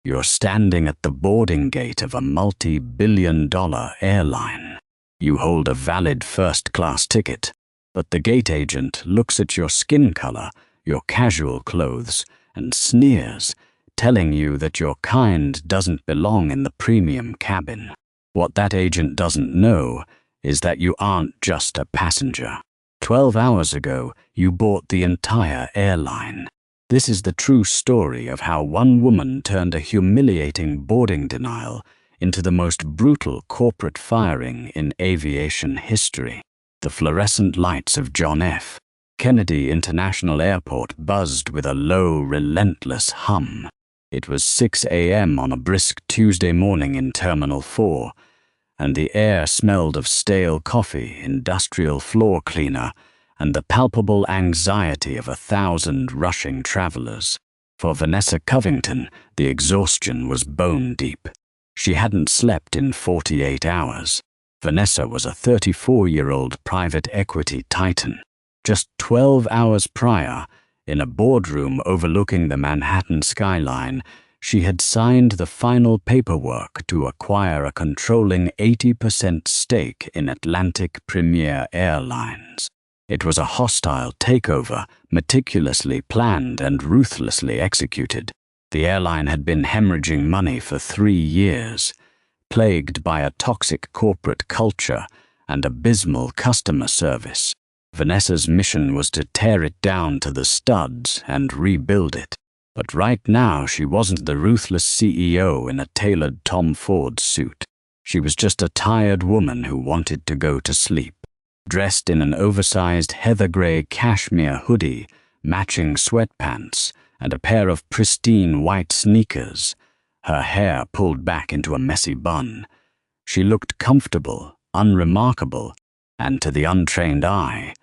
You're standing at the boarding gate of a multi-billion-dollar airline. You hold a valid first-class ticket, but the gate agent looks at your skin color, your casual clothes, and sneers, telling you that your kind doesn't belong in the premium cabin. What that agent doesn't know is that you aren't just a passenger. 12 hours ago, you bought the entire airline. This is the true story of how one woman turned a humiliating boarding denial into the most brutal corporate firing in aviation history. The fluorescent lights of John F. Kennedy International Airport buzzed with a low, relentless hum. It was 6 a.m. on a brisk Tuesday morning in Terminal 4, and the air smelled of stale coffee, industrial floor cleaner, and the palpable anxiety of 1,000 rushing travelers. For Vanessa Covington, the exhaustion was bone deep. She hadn't slept in 48 hours. Vanessa was a 34-year-old private equity titan. Just 12 hours prior, in a boardroom overlooking the Manhattan skyline, she had signed the final paperwork to acquire a controlling 80% stake in Atlantic Premier Airlines. It was a hostile takeover, meticulously planned and ruthlessly executed. The airline had been hemorrhaging money for 3 years, plagued by a toxic corporate culture and abysmal customer service. Vanessa's mission was to tear it down to the studs and rebuild it. But right now she wasn't the ruthless CEO in a tailored Tom Ford suit. She was just a tired woman who wanted to go to sleep. Dressed in an oversized heather gray cashmere hoodie, matching sweatpants, and a pair of pristine white sneakers, her hair pulled back into a messy bun, she looked comfortable, unremarkable, and to the untrained eye,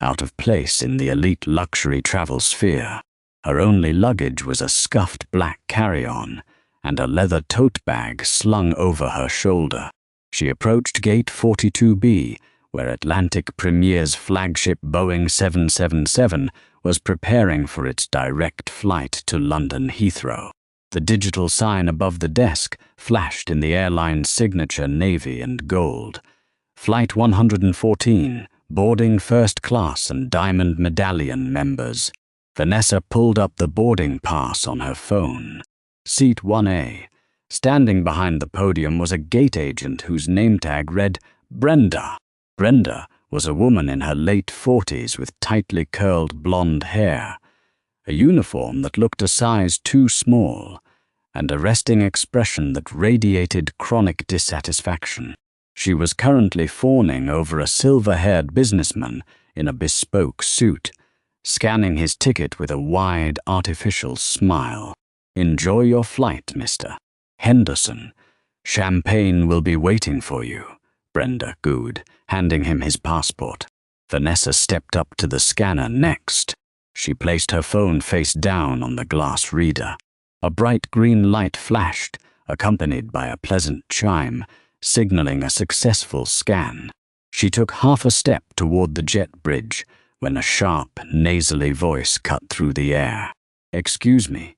out of place in the elite luxury travel sphere. Her only luggage was a scuffed black carry-on and a leather tote bag slung over her shoulder. She approached Gate 42B, where Atlantic Premier's flagship Boeing 777 was preparing for its direct flight to London Heathrow. The digital sign above the desk flashed in the airline's signature navy and gold. Flight 114, boarding first class and diamond medallion members. Vanessa pulled up the boarding pass on her phone. Seat 1A. Standing behind the podium was a gate agent whose name tag read Brenda. Brenda was a woman in her late 40s with tightly curled blonde hair, a uniform that looked a size too small, and a resting expression that radiated chronic dissatisfaction. She was currently fawning over a silver-haired businessman in a bespoke suit, scanning his ticket with a wide, artificial smile. "Enjoy your flight, Mr. Henderson. Champagne will be waiting for you," Brenda cooed, handing him his passport. Vanessa stepped up to the scanner next. She placed her phone face down on the glass reader. A bright green light flashed, accompanied by a pleasant chime, signaling a successful scan. She took half a step toward the jet bridge when a sharp, nasally voice cut through the air. "Excuse me,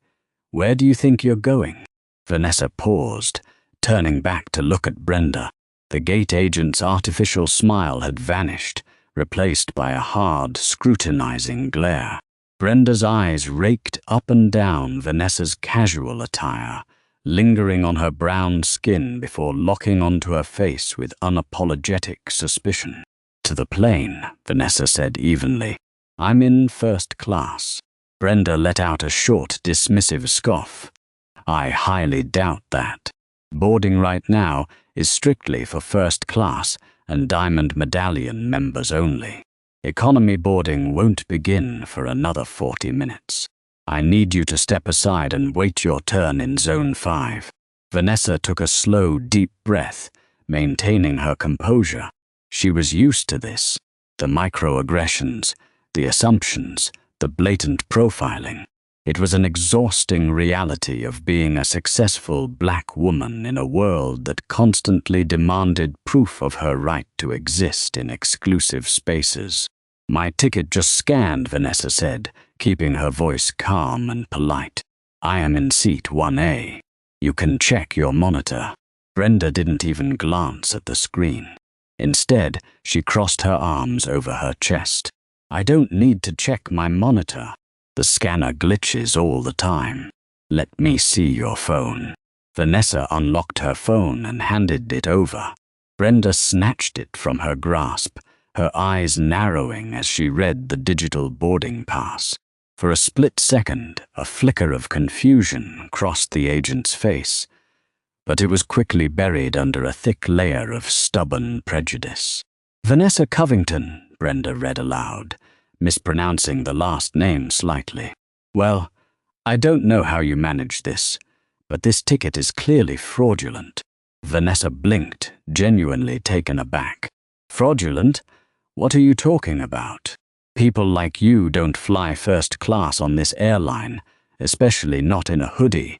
where do you think you're going?" Vanessa paused, turning back to look at Brenda. The gate agent's artificial smile had vanished, replaced by a hard, scrutinizing glare. Brenda's eyes raked up and down Vanessa's casual attire, lingering on her brown skin before locking onto her face with unapologetic suspicion. "To the plane," Vanessa said evenly. "I'm in first class." Brenda let out a short, dismissive scoff. "I highly doubt that. Boarding right now is strictly for first class and diamond medallion members only. Economy boarding won't begin for another 40 minutes. I need you to step aside and wait your turn in Zone 5. Vanessa took a slow, deep breath, maintaining her composure. She was used to this. The microaggressions, the assumptions, the blatant profiling. It was an exhausting reality of being a successful black woman in a world that constantly demanded proof of her right to exist in exclusive spaces. "My ticket just scanned," Vanessa said, keeping her voice calm and polite. "I am in seat 1A. You can check your monitor. Brenda didn't even glance at the screen. Instead, she crossed her arms over her chest. I don't need to check my monitor. The scanner glitches all the time. Let me see your phone. Vanessa unlocked her phone and handed it over. Brenda snatched it from her grasp, her eyes narrowing as she read the digital boarding pass. For a split second, a flicker of confusion crossed the agent's face, but it was quickly buried under a thick layer of stubborn prejudice. Vanessa Covington, Brenda read aloud, mispronouncing the last name slightly. Well, I don't know how you managed this, but this ticket is clearly fraudulent. Vanessa blinked, genuinely taken aback. Fraudulent? What are you talking about? People like you don't fly first class on this airline, especially not in a hoodie,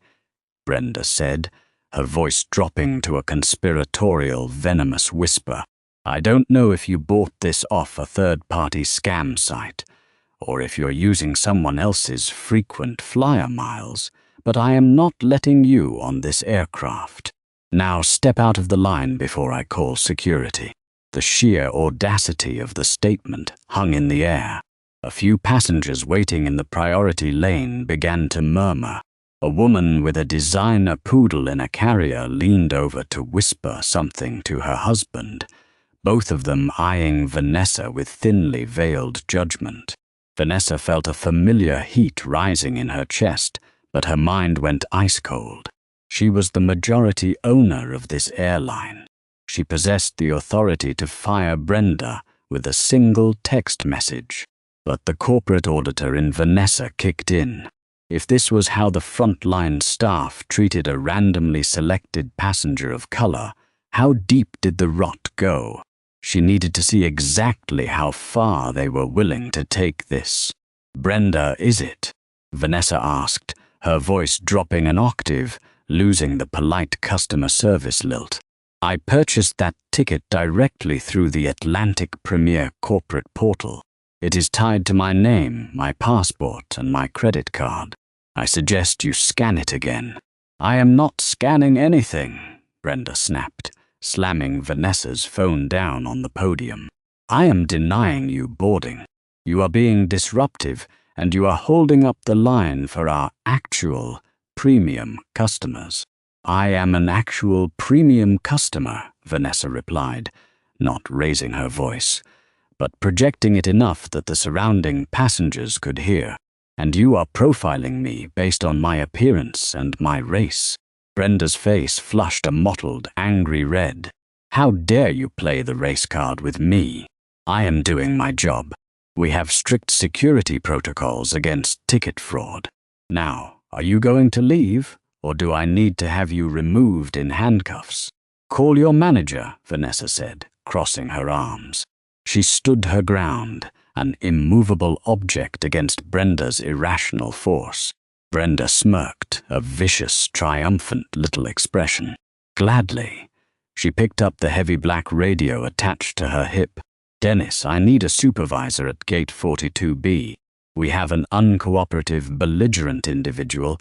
Brenda said, her voice dropping to a conspiratorial, venomous whisper. I don't know if you bought this off a third-party scam site, or if you're using someone else's frequent flyer miles, but I am not letting you on this aircraft. Now step out of the line before I call security. The sheer audacity of the statement hung in the air. A few passengers waiting in the priority lane began to murmur. A woman with a designer poodle in a carrier leaned over to whisper something to her husband, both of them eyeing Vanessa with thinly veiled judgment. Vanessa felt a familiar heat rising in her chest, but her mind went ice-cold. She was the majority owner of this airline. She possessed the authority to fire Brenda with a single text message. But the corporate auditor in Vanessa kicked in. If this was how the frontline staff treated a randomly selected passenger of color, how deep did the rot go? She needed to see exactly how far they were willing to take this. Brenda, is it? Vanessa asked, her voice dropping an octave, losing the polite customer service lilt. I purchased that ticket directly through the Atlantic Premier corporate portal. It is tied to my name, my passport, and my credit card. I suggest you scan it again. I am not scanning anything, Brenda snapped, slamming Vanessa's phone down on the podium. I am denying you boarding. You are being disruptive, and you are holding up the line for our actual premium customers. I am an actual premium customer, Vanessa replied, not raising her voice, but projecting it enough that the surrounding passengers could hear. And you are profiling me based on my appearance and my race. Brenda's face flushed a mottled, angry red. How dare you play the race card with me? I am doing my job. We have strict security protocols against ticket fraud. Now, are you going to leave, or do I need to have you removed in handcuffs? Call your manager, Vanessa said, crossing her arms. She stood her ground, an immovable object against Brenda's irrational force. Brenda smirked, a vicious, triumphant little expression. Gladly. She picked up the heavy black radio attached to her hip. Dennis, I need a supervisor at gate 42B. We have an uncooperative, belligerent individual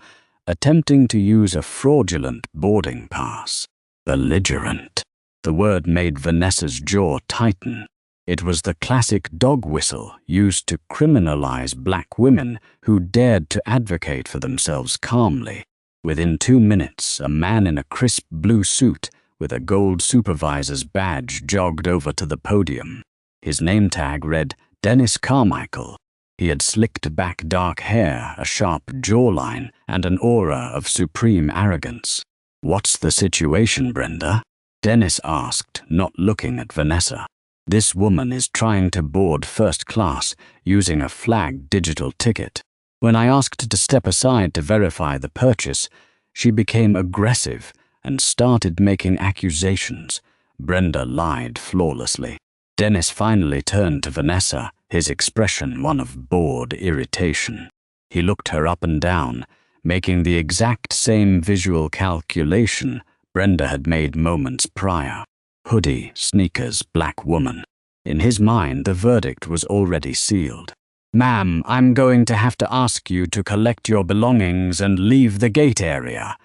attempting to use a fraudulent boarding pass. Belligerent. The word made Vanessa's jaw tighten. It was the classic dog whistle used to criminalize black women who dared to advocate for themselves calmly. Within 2 minutes, a man in a crisp blue suit with a gold supervisor's badge jogged over to the podium. His name tag read Dennis Carmichael. He had slicked back dark hair, a sharp jawline, and an aura of supreme arrogance. What's the situation, Brenda? Dennis asked, not looking at Vanessa. This woman is trying to board first class using a flagged digital ticket. When I asked to step aside to verify the purchase, she became aggressive and started making accusations. Brenda lied flawlessly. Dennis finally turned to Vanessa, his expression one of bored irritation. He looked her up and down, making the exact same visual calculation Brenda had made moments prior. Hoodie, sneakers, black woman. In his mind, the verdict was already sealed. Ma'am, I'm going to have to ask you to collect your belongings and leave the gate area,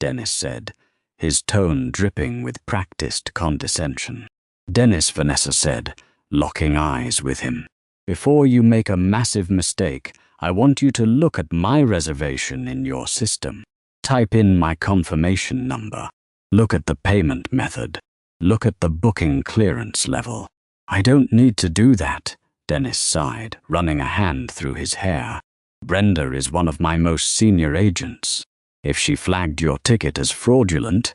Dennis said, his tone dripping with practiced condescension. Dennis, Vanessa said, locking eyes with him. Before you make a massive mistake, I want you to look at my reservation in your system. Type in my confirmation number. Look at the payment method. Look at the booking clearance level. I don't need to do that, Dennis sighed, running a hand through his hair. Brenda is one of my most senior agents. If she flagged your ticket as fraudulent,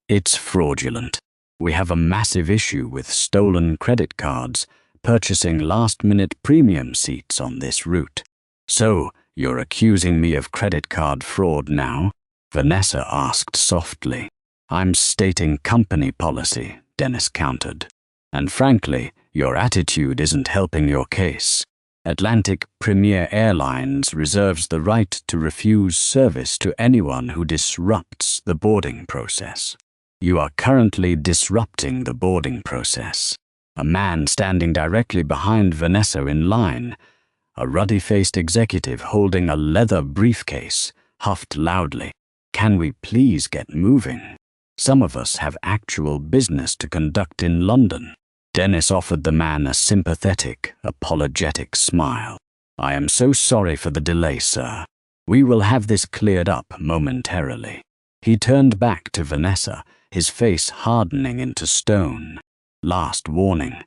it's fraudulent. We have a massive issue with stolen credit cards purchasing last-minute premium seats on this route. So, you're accusing me of credit card fraud now? Vanessa asked softly. I'm stating company policy, Dennis countered. And frankly, your attitude isn't helping your case. Atlantic Premier Airlines reserves the right to refuse service to anyone who disrupts the boarding process. You are currently disrupting the boarding process. A man standing directly behind Vanessa in line, a ruddy-faced executive holding a leather briefcase, huffed loudly. Can we please get moving? Some of us have actual business to conduct in London. Dennis offered the man a sympathetic, apologetic smile. I am so sorry for the delay, sir. We will have this cleared up momentarily. He turned back to Vanessa, his face hardening into stone. Last warning.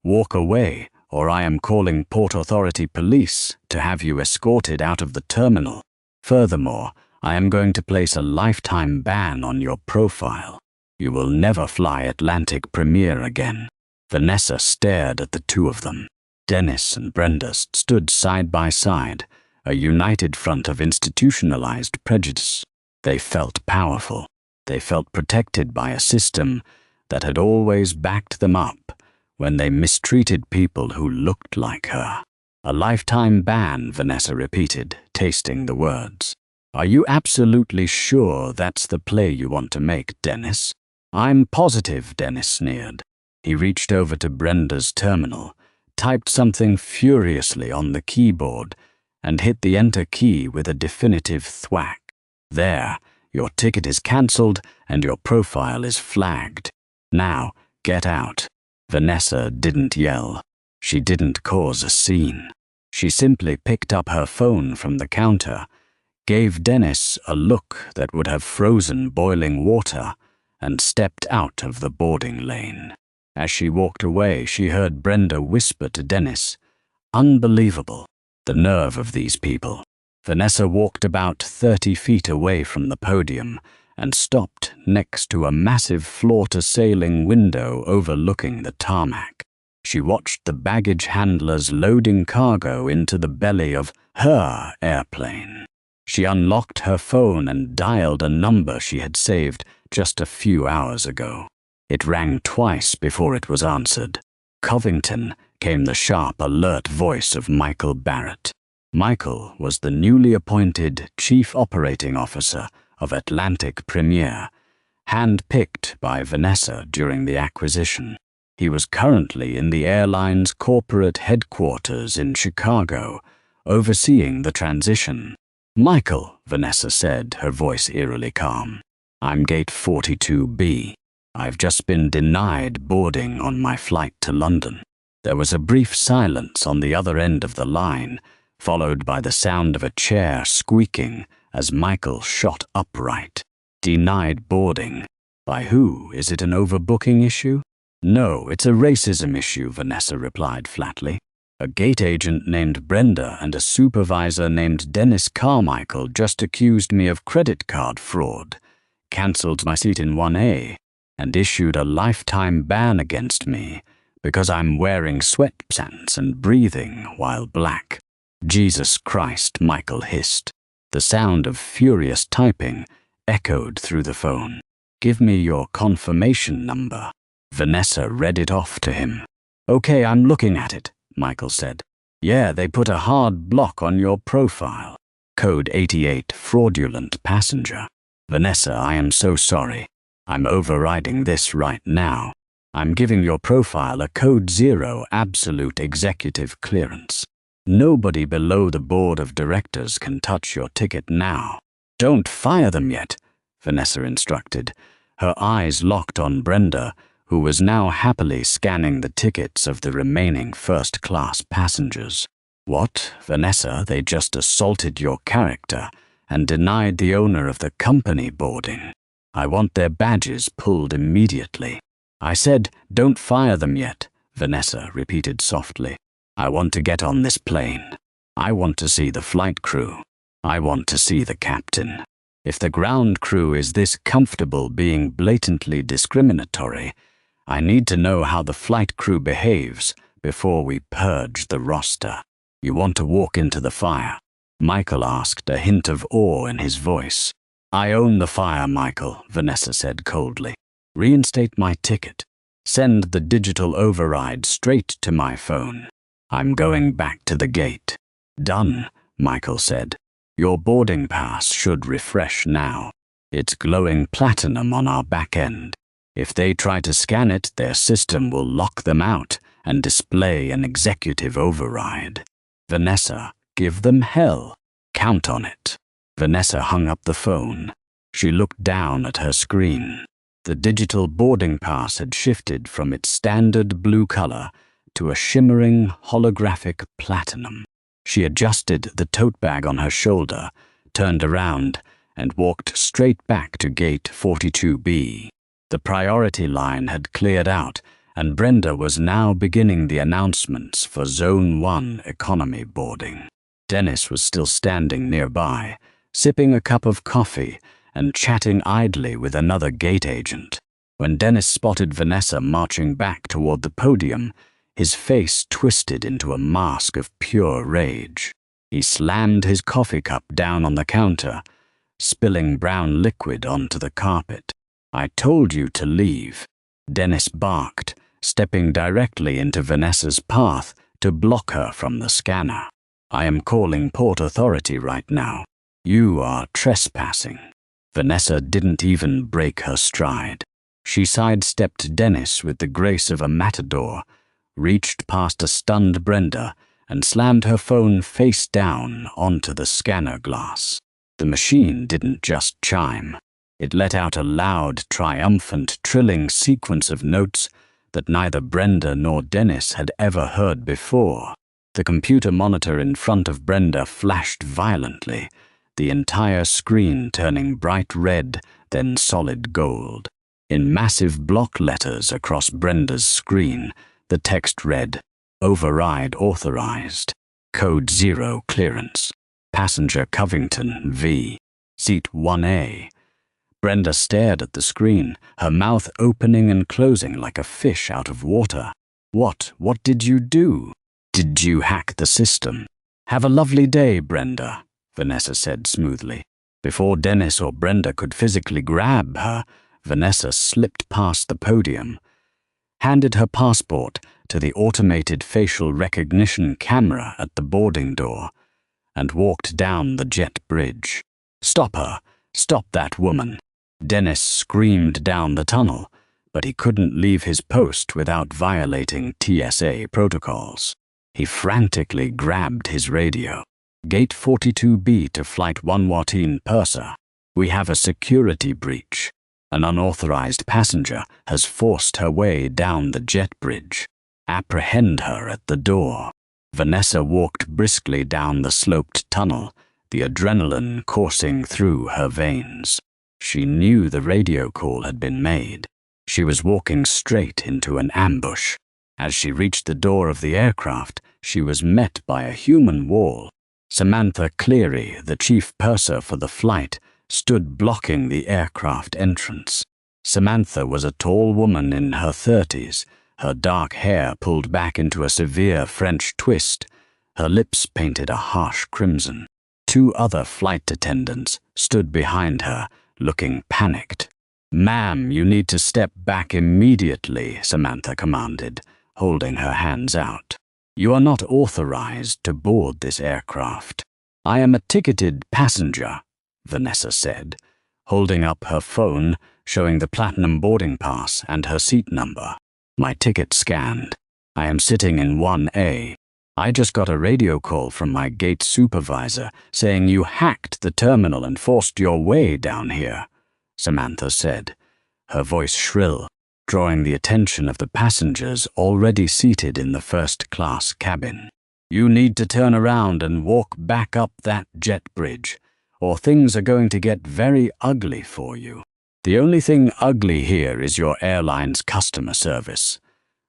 Walk away, or I am calling Port Authority police to have you escorted out of the terminal. Furthermore, I am going to place a lifetime ban on your profile. You will never fly Atlantic Premier again. Vanessa stared at the two of them. Dennis and Brenda stood side by side, a united front of institutionalized prejudice. They felt powerful. They felt protected by a system that had always backed them up when they mistreated people who looked like her. A lifetime ban, Vanessa repeated, tasting the words. Are you absolutely sure that's the play you want to make, Dennis? I'm positive, Dennis sneered. He reached over to Brenda's terminal, typed something furiously on the keyboard, and hit the enter key with a definitive thwack. There, your ticket is cancelled and your profile is flagged. Now, get out. Vanessa didn't yell. She didn't cause a scene. She simply picked up her phone from the counter, gave Dennis a look that would have frozen boiling water, and stepped out of the boarding lane. As she walked away, she heard Brenda whisper to Dennis, "Unbelievable, the nerve of these people." Vanessa walked about 30 feet away from the podium and stopped next to a massive floor-to-ceiling window overlooking the tarmac. She watched the baggage handlers loading cargo into the belly of her airplane. She unlocked her phone and dialed a number she had saved just a few hours ago. It rang twice before it was answered. Covington, came the sharp, alert voice of Michael Barrett. Michael was the newly appointed Chief Operating Officer of Atlantic Premier, hand-picked by Vanessa during the acquisition. He was currently in the airline's corporate headquarters in Chicago, overseeing the transition. "Michael," Vanessa said, her voice eerily calm. "I'm gate 42B. I've just been denied boarding on my flight to London." There was a brief silence on the other end of the line, followed by the sound of a chair squeaking as Michael shot upright. "Denied boarding? By who? Is it an overbooking issue?" "No, it's a racism issue," Vanessa replied flatly. "A gate agent named Brenda and a supervisor named Dennis Carmichael just accused me of credit card fraud, cancelled my seat in 1A, and issued a lifetime ban against me because I'm wearing sweatpants and breathing while black." "Jesus Christ," Michael hissed. The sound of furious typing echoed through the phone. "Give me your confirmation number." Vanessa read it off to him. "Okay, I'm looking at it," Michael said. "Yeah, they put a hard block on your profile. Code 88, fraudulent passenger." "Vanessa, I am so sorry. I'm overriding this right now. I'm giving your profile a Code 0 absolute executive clearance. Nobody below the board of directors can touch your ticket now." "Don't fire them yet," Vanessa instructed, her eyes locked on Brenda, who was now happily scanning the tickets of the remaining first-class passengers. What, Vanessa, they just assaulted your character and denied the owner of the company boarding. I want their badges pulled immediately. I said, don't fire them yet, Vanessa repeated softly. I want to get on this plane. I want to see the flight crew. I want to see the captain. If the ground crew is this comfortable being blatantly discriminatory, I need to know how the flight crew behaves before we purge the roster. You want to walk into the fire? Michael asked, a hint of awe in his voice. I own the fire, Michael, Vanessa said coldly. Reinstate my ticket. Send the digital override straight to my phone. I'm going back to the gate. Done, Michael said. Your boarding pass should refresh now. It's glowing platinum on our back end. If they try to scan it, their system will lock them out and display an executive override. Vanessa, give them hell. Count on it. Vanessa hung up the phone. She looked down at her screen. The digital boarding pass had shifted from its standard blue color to a shimmering holographic platinum. She adjusted the tote bag on her shoulder, turned around, and walked straight back to gate 42B. The priority line had cleared out, and Brenda was now beginning the announcements for Zone 1 economy boarding. Dennis was still standing nearby, sipping a cup of coffee and chatting idly with another gate agent. When Dennis spotted Vanessa marching back toward the podium, his face twisted into a mask of pure rage. He slammed his coffee cup down on the counter, spilling brown liquid onto the carpet. I told you to leave, Dennis barked, stepping directly into Vanessa's path to block her from the scanner. I am calling Port Authority right now. You are trespassing. Vanessa didn't even break her stride. She sidestepped Dennis with the grace of a matador, reached past a stunned Brenda, and slammed her phone face down onto the scanner glass. The machine didn't just chime. It let out a loud, triumphant, trilling sequence of notes that neither Brenda nor Dennis had ever heard before. The computer monitor in front of Brenda flashed violently, the entire screen turning bright red, then solid gold. In massive block letters across Brenda's screen, the text read, Override authorized. Code 0 clearance. Passenger Covington V. Seat 1A. Brenda stared at the screen, her mouth opening and closing like a fish out of water. What did you do? Did you hack the system? Have a lovely day, Brenda, Vanessa said smoothly. Before Dennis or Brenda could physically grab her, Vanessa slipped past the podium, handed her passport to the automated facial recognition camera at the boarding door, and walked down the jet bridge. Stop her! Stop that woman! Dennis screamed down the tunnel, but he couldn't leave his post without violating TSA protocols. He frantically grabbed his radio. Gate 42B to Flight 114 Purser. We have a security breach. An unauthorized passenger has forced her way down the jet bridge. Apprehend her at the door. Vanessa walked briskly down the sloped tunnel, the adrenaline coursing through her veins. She knew the radio call had been made. She was walking straight into an ambush. As she reached the door of the aircraft, she was met by a human wall. Samantha Cleary, the chief purser for the flight, stood blocking the aircraft entrance. Samantha was a tall woman in her 30s, her dark hair pulled back into a severe French twist, her lips painted a harsh crimson. Two other flight attendants stood behind her, looking panicked. Ma'am, you need to step back immediately, Samantha commanded, holding her hands out. You are not authorized to board this aircraft. I am a ticketed passenger, Vanessa said, holding up her phone, showing the platinum boarding pass and her seat number. My ticket scanned. I am sitting in 1A. I just got a radio call from my gate supervisor saying you hacked the terminal and forced your way down here. Samantha said, her voice shrill, drawing the attention of the passengers already seated in the first-class cabin. You need to turn around and walk back up that jet bridge, or things are going to get very ugly for you. The only thing ugly here is your airline's customer service,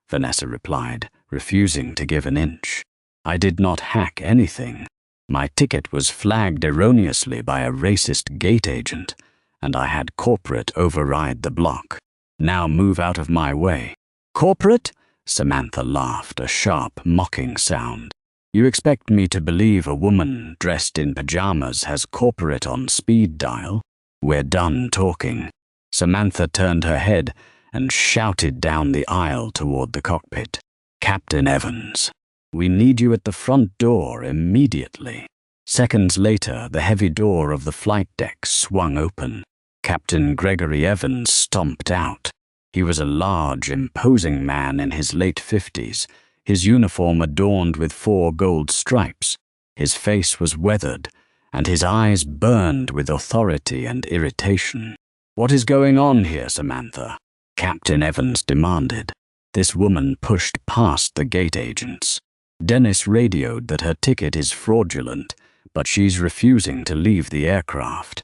Vanessa replied, refusing to give an inch. I did not hack anything. My ticket was flagged erroneously by a racist gate agent, and I had corporate override the block. Now move out of my way. Corporate? Samantha laughed, a sharp, mocking sound. You expect me to believe a woman dressed in pajamas has corporate on speed dial? We're done talking. Samantha turned her head and shouted down the aisle toward the cockpit. Captain Evans, we need you at the front door immediately. Seconds later, the heavy door of the flight deck swung open. Captain Gregory Evans stomped out. He was a large, imposing man in his late 50s, his uniform adorned with 4 gold stripes. His face was weathered, and his eyes burned with authority and irritation. What is going on here, Samantha? Captain Evans demanded. This woman pushed past the gate agents. Dennis radioed that her ticket is fraudulent, but she's refusing to leave the aircraft.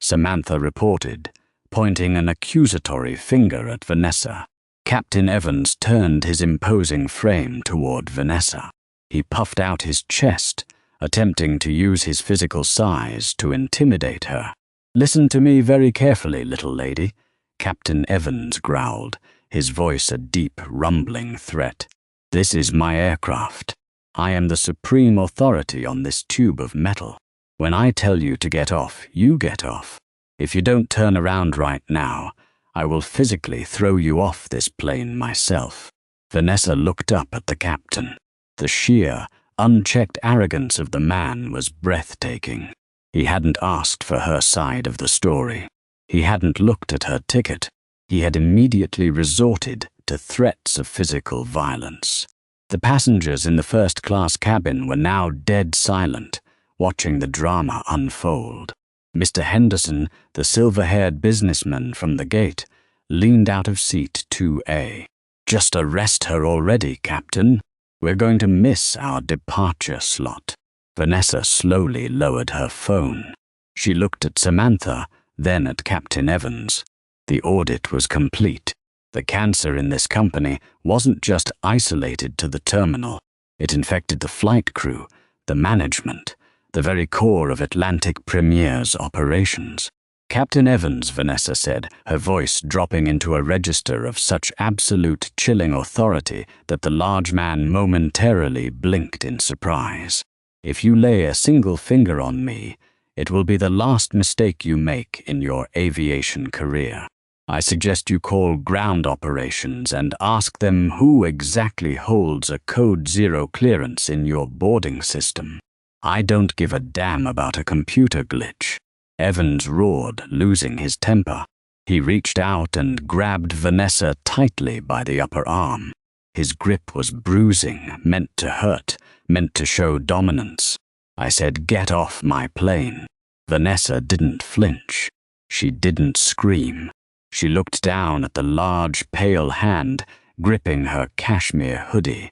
Samantha reported, pointing an accusatory finger at Vanessa. Captain Evans turned his imposing frame toward Vanessa. He puffed out his chest, attempting to use his physical size to intimidate her. Listen to me very carefully, little lady, Captain Evans growled, his voice a deep, rumbling threat. This is my aircraft. I am the supreme authority on this tube of metal. When I tell you to get off, you get off. If you don't turn around right now, I will physically throw you off this plane myself. Vanessa looked up at the captain. The sheer, unchecked arrogance of the man was breathtaking. He hadn't asked for her side of the story. He hadn't looked at her ticket. He had immediately resorted to threats of physical violence. The passengers in the first-class cabin were now dead silent, watching the drama unfold. Mr. Henderson, the silver-haired businessman from the gate, leaned out of seat 2A. Just arrest her already, Captain. We're going to miss our departure slot. Vanessa slowly lowered her phone. She looked at Samantha, then at Captain Evans. The audit was complete. The cancer in this company wasn't just isolated to the terminal. It infected the flight crew, the management, the very core of Atlantic Premier's operations. Captain Evans, Vanessa said, her voice dropping into a register of such absolute chilling authority that the large man momentarily blinked in surprise. If you lay a single finger on me, it will be the last mistake you make in your aviation career. I suggest you call ground operations and ask them who exactly holds a Code Zero clearance in your boarding system. I don't give a damn about a computer glitch. Evans roared, losing his temper. He reached out and grabbed Vanessa tightly by the upper arm. His grip was bruising, meant to hurt, meant to show dominance. I said, "Get off my plane." Vanessa didn't flinch. She didn't scream. She looked down at the large, pale hand gripping her cashmere hoodie,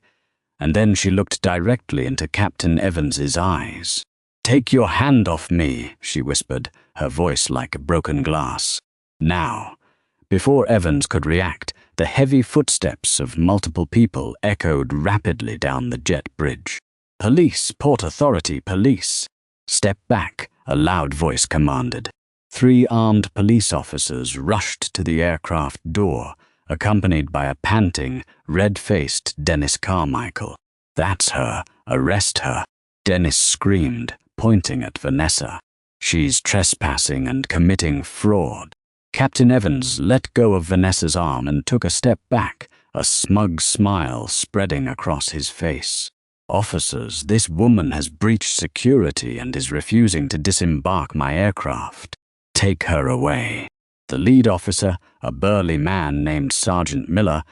and then she looked directly into Captain Evans's eyes. "Take your hand off me," she whispered, her voice like broken glass. Now, before Evans could react, the heavy footsteps of multiple people echoed rapidly down the jet bridge. "Police, Port Authority, police." "Step back," a loud voice commanded. 3 armed police officers rushed to the aircraft door, accompanied by a panting, red-faced Dennis Carmichael. "That's her. Arrest her," Dennis screamed, pointing at Vanessa. "She's trespassing and committing fraud." Captain Evans let go of Vanessa's arm and took a step back, a smug smile spreading across his face. "Officers, this woman has breached security and is refusing to disembark my aircraft. Take her away." The lead officer, a burly man named Sergeant Miller,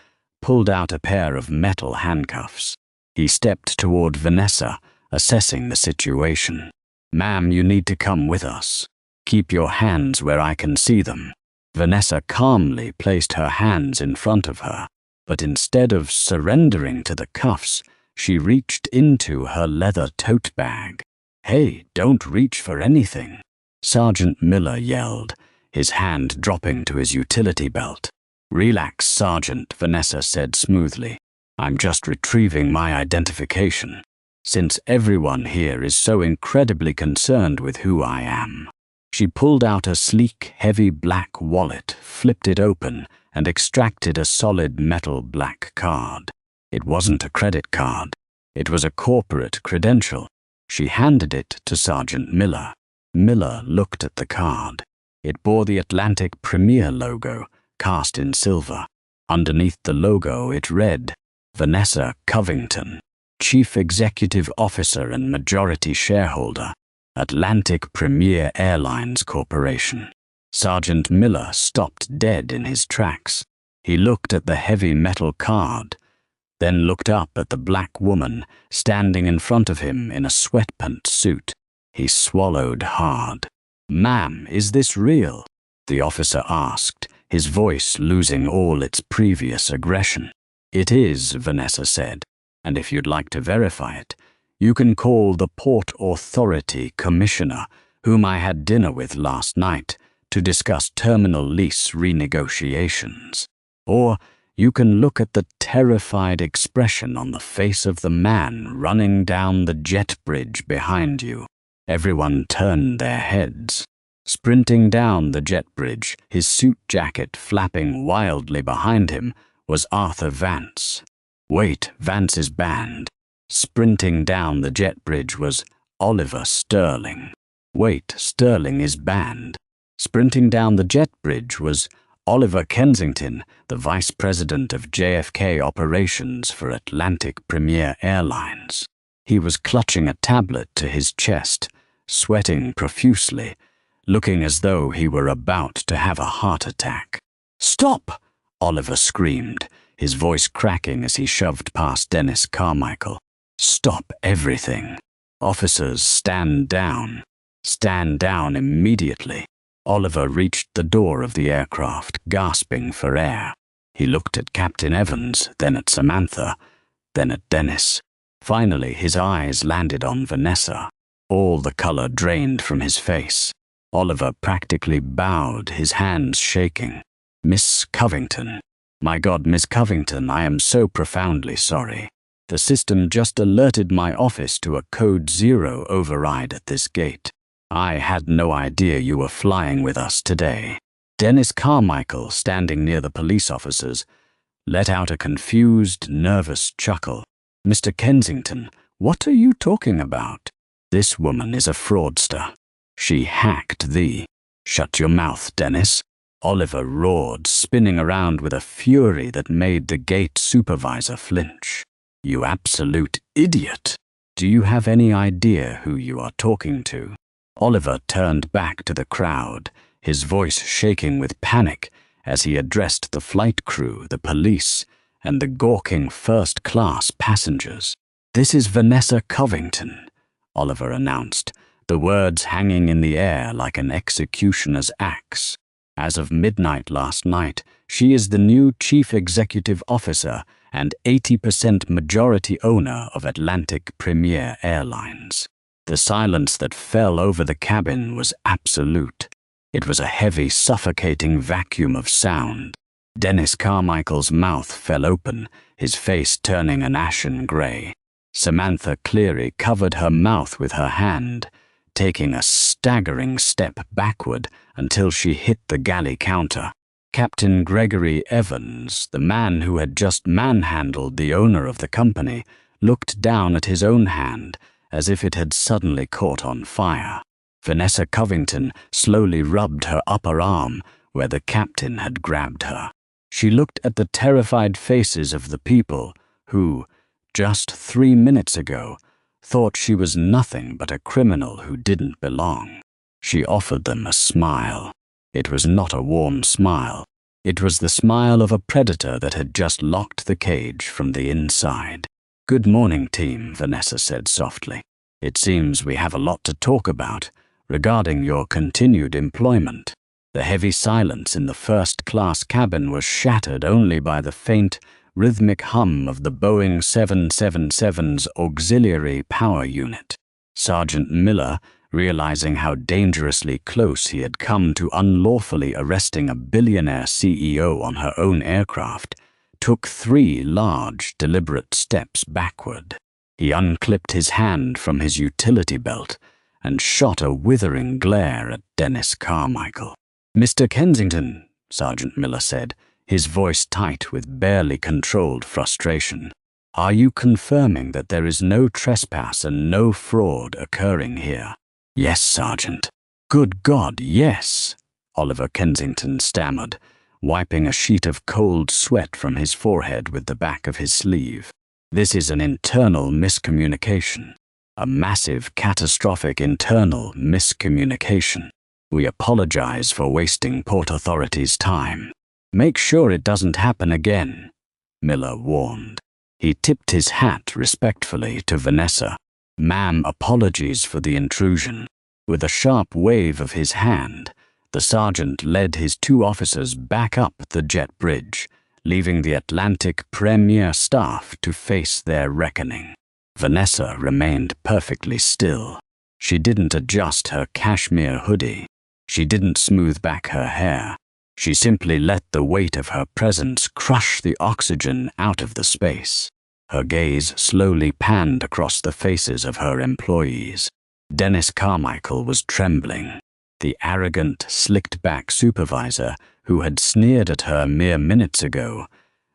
pulled out a pair of metal handcuffs. He stepped toward Vanessa, assessing the situation. "Ma'am, you need to come with us. Keep your hands where I can see them." Vanessa calmly placed her hands in front of her, but instead of surrendering to the cuffs, she reached into her leather tote bag. "Hey, don't reach for anything," Sergeant Miller yelled, his hand dropping to his utility belt. "Relax, Sergeant," Vanessa said smoothly. "I'm just retrieving my identification, since everyone here is so incredibly concerned with who I am." She pulled out a sleek, heavy black wallet, flipped it open, and extracted a solid metal black card. It wasn't a credit card. It was a corporate credential. She handed it to Sergeant Miller. Miller looked at the card. It bore the Atlantic Premier logo, cast in silver. Underneath the logo it read, "Vanessa Covington, Chief Executive Officer and Majority Shareholder, Atlantic Premier Airlines Corporation." Sergeant Miller stopped dead in his tracks. He looked at the heavy metal card, then looked up at the black woman standing in front of him in a sweatpants suit. He swallowed hard. "Ma'am, is this real?" the officer asked, his voice losing all its previous aggression. "It is," Vanessa said, "and if you'd like to verify it, you can call the Port Authority Commissioner, whom I had dinner with last night, to discuss terminal lease renegotiations. Or you can look at the terrified expression on the face of the man running down the jet bridge behind you." Everyone turned their heads. Sprinting down the jet bridge, his suit jacket flapping wildly behind him, was Arthur Vance. Wait, Vance is banned. Sprinting down the jet bridge was Oliver Sterling. Wait, Sterling is banned. Sprinting down the jet bridge was Oliver Kensington, the Vice President of JFK Operations for Atlantic Premier Airlines. He was clutching a tablet to his chest, sweating profusely, looking as though he were about to have a heart attack. "Stop!" Oliver screamed, his voice cracking as he shoved past Dennis Carmichael. "Stop everything. Officers, stand down. Stand down immediately." Oliver reached the door of the aircraft, gasping for air. He looked at Captain Evans, then at Samantha, then at Dennis. Finally, his eyes landed on Vanessa. All the color drained from his face. Oliver practically bowed, his hands shaking. "Miss Covington. My God, Miss Covington, I am so profoundly sorry. The system just alerted my office to a Code 0 override at this gate. I had no idea you were flying with us today." Dennis Carmichael, standing near the police officers, let out a confused, nervous chuckle. "Mr. Kensington, what are you talking about? This woman is a fraudster. She hacked thee." "Shut your mouth, Dennis," Oliver roared, spinning around with a fury that made the gate supervisor flinch. "You absolute idiot. Do you have any idea who you are talking to?" Oliver turned back to the crowd, his voice shaking with panic as he addressed the flight crew, the police, and the gawking first-class passengers. "This is Vanessa Covington," Oliver announced, the words hanging in the air like an executioner's axe. "As of midnight last night, she is the new Chief Executive Officer and 80% majority owner of Atlantic Premier Airlines." The silence that fell over the cabin was absolute. It was a heavy, suffocating vacuum of sound. Dennis Carmichael's mouth fell open, his face turning an ashen gray. Samantha Cleary covered her mouth with her hand, taking a staggering step backward until she hit the galley counter. Captain Gregory Evans, the man who had just manhandled the owner of the company, looked down at his own hand as if it had suddenly caught on fire. Vanessa Covington slowly rubbed her upper arm where the captain had grabbed her. She looked at the terrified faces of the people who, just 3 minutes ago, thought she was nothing but a criminal who didn't belong. She offered them a smile. It was not a warm smile. It was the smile of a predator that had just locked the cage from the inside. "Good morning, team," Vanessa said softly. "It seems we have a lot to talk about regarding your continued employment." The heavy silence in the first-class cabin was shattered only by the faint, rhythmic hum of the Boeing 777's auxiliary power unit. Sergeant Miller, realizing how dangerously close he had come to unlawfully arresting a billionaire CEO on her own aircraft, took 3 large, deliberate steps backward. He unclipped his hand from his utility belt and shot a withering glare at Dennis Carmichael. "Mr. Kensington," Sergeant Miller said, his voice tight with barely controlled frustration, "are you confirming that there is no trespass and no fraud occurring here?" "Yes, Sergeant." "Good God, yes," Oliver Kensington stammered, wiping a sheet of cold sweat from his forehead with the back of his sleeve. "This is an internal miscommunication. A massive, catastrophic internal miscommunication. We apologize for wasting Port Authority's time. Make sure it doesn't happen again," Miller warned. He tipped his hat respectfully to Vanessa. "Ma'am, apologies for the intrusion." With a sharp wave of his hand, the sergeant led his 2 officers back up the jet bridge, leaving the Atlantic Premier staff to face their reckoning. Vanessa remained perfectly still. She didn't adjust her cashmere hoodie. She didn't smooth back her hair. She simply let the weight of her presence crush the oxygen out of the space. Her gaze slowly panned across the faces of her employees. Dennis Carmichael was trembling. The arrogant, slicked-back supervisor who had sneered at her mere minutes ago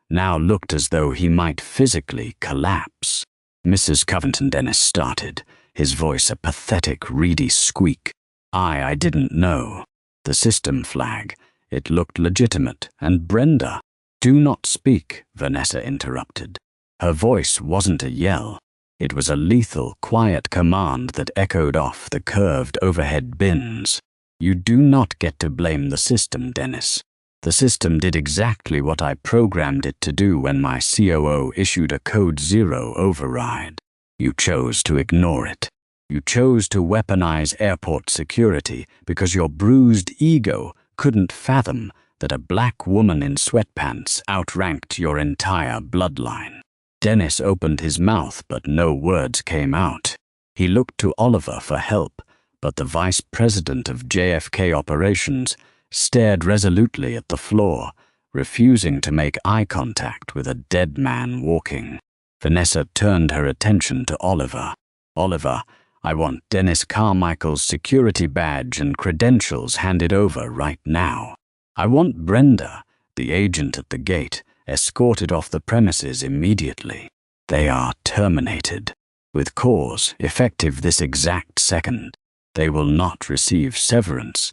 now looked as though he might physically collapse. "Mrs. Covington," Dennis started, his voice a pathetic, reedy squeak. I didn't know. The system flag. It looked legitimate. And Brenda." "Do not speak," Vanessa interrupted. Her voice wasn't a yell. It was a lethal, quiet command that echoed off the curved overhead bins. "You do not get to blame the system, Dennis. The system did exactly what I programmed it to do when my COO issued a Code Zero override. You chose to ignore it. You chose to weaponize airport security because your bruised ego couldn't fathom that a black woman in sweatpants outranked your entire bloodline." Dennis opened his mouth, but no words came out. He looked to Oliver for help, but the vice president of JFK operations stared resolutely at the floor, refusing to make eye contact with a dead man walking. Vanessa turned her attention to Oliver. "Oliver, I want Dennis Carmichael's security badge and credentials handed over right now. I want Brenda, the agent at the gate, escorted off the premises immediately. They are terminated, with cause effective this exact second. They will not receive severance,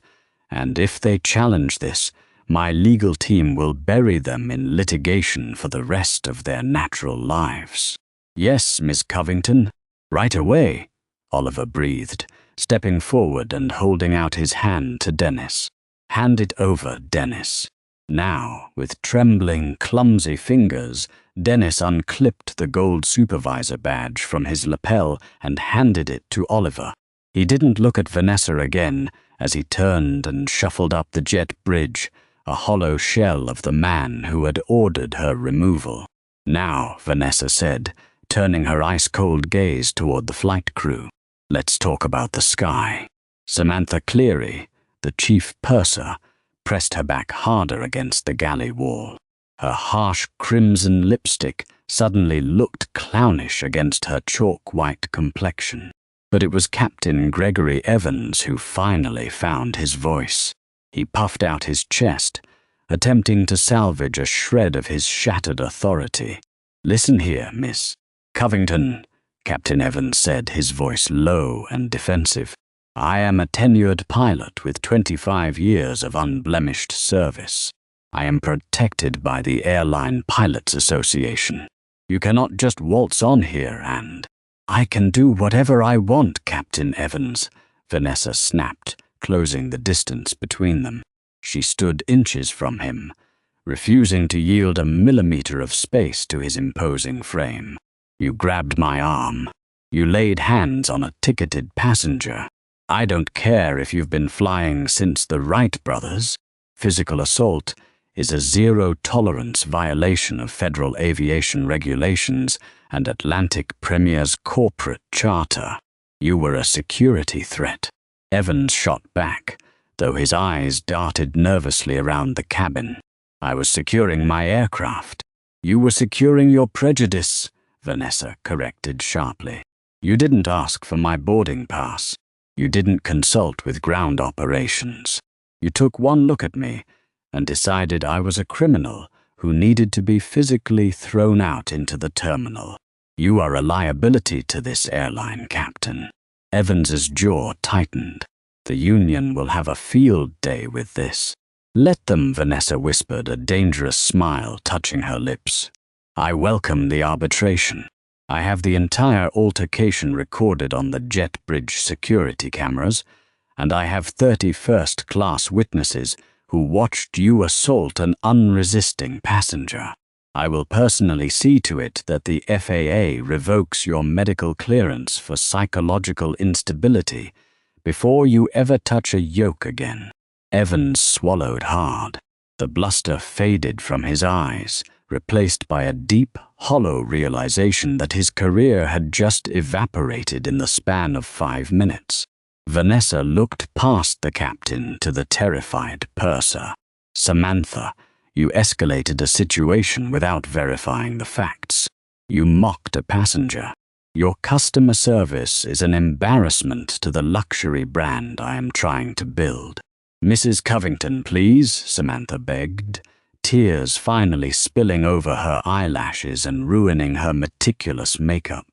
and if they challenge this, my legal team will bury them in litigation for the rest of their natural lives." "Yes, Miss Covington, right away," Oliver breathed, stepping forward and holding out his hand to Dennis. "Hand it over, Dennis." Now, with trembling, clumsy fingers, Dennis unclipped the gold supervisor badge from his lapel and handed it to Oliver. He didn't look at Vanessa again as he turned and shuffled up the jet bridge, a hollow shell of the man who had ordered her removal. "Now," Vanessa said, turning her ice-cold gaze toward the flight crew, "let's talk about the sky." Samantha Cleary, the chief purser, pressed her back harder against the galley wall. Her harsh crimson lipstick suddenly looked clownish against her chalk-white complexion. But it was Captain Gregory Evans who finally found his voice. He puffed out his chest, attempting to salvage a shred of his shattered authority. "Listen here, Miss Covington," Captain Evans said, his voice low and defensive. "I am a tenured pilot with 25 years of unblemished service. I am protected by the Airline Pilots Association. You cannot just waltz on here and—" "I can do whatever I want, Captain Evans," Vanessa snapped, closing the distance between them. She stood inches from him, refusing to yield a millimeter of space to his imposing frame. "You grabbed my arm. You laid hands on a ticketed passenger. I don't care if you've been flying since the Wright brothers. Physical assault is a zero-tolerance violation of federal aviation regulations and Atlantic Premier's corporate charter. You were a security threat. Evans shot back, though his eyes darted nervously around the cabin. I was securing my aircraft. You were securing your prejudice, Vanessa corrected sharply. You didn't ask for my boarding pass. You didn't consult with ground operations. You took one look at me and decided I was a criminal who needed to be physically thrown out into the terminal. You are a liability to this airline, Captain. Evans's jaw tightened. The Union will have a field day with this. Let them, Vanessa whispered, a dangerous smile touching her lips. I welcome the arbitration. I have the entire altercation recorded on the jet bridge security cameras, and I have 30 first-class witnesses who watched you assault an unresisting passenger. I will personally see to it that the FAA revokes your medical clearance for psychological instability before you ever touch a yoke again. Evans swallowed hard. The bluster faded from his eyes, replaced by a deep, hollow realization that his career had just evaporated in the span of 5 minutes. Vanessa looked past the captain to the terrified purser. Samantha, you escalated a situation without verifying the facts. You mocked a passenger. Your customer service is an embarrassment to the luxury brand I am trying to build. Mrs. Covington, please, Samantha begged, tears finally spilling over her eyelashes and ruining her meticulous makeup.